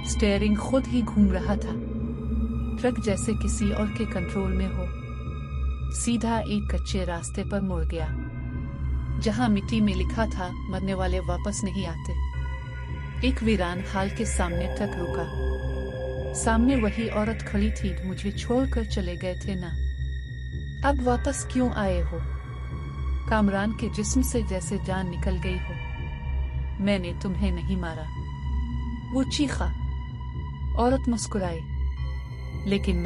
Steering खुद ही घूम रहा था, ट्रक जैसे किसी और के कंट्रोल में हो। सीधा एक कच्चे रास्ते पर मुड़ गया, जहां मिट्टी में लिखा था, मरने वाले वापस नहीं आते। एक वीरान हाल के सामने ट्रक रुका। सामने वही औरत खड़ी थी, मुझे छोड़कर चले गए थे ना, अब वापस क्यों आए हो? कामरान के जिस्म से जैसे जान निकल गई हो। मैंने तुम्हें नहीं मारा, वो चीखा। औरत मुस्कुराई, लेकिन मैं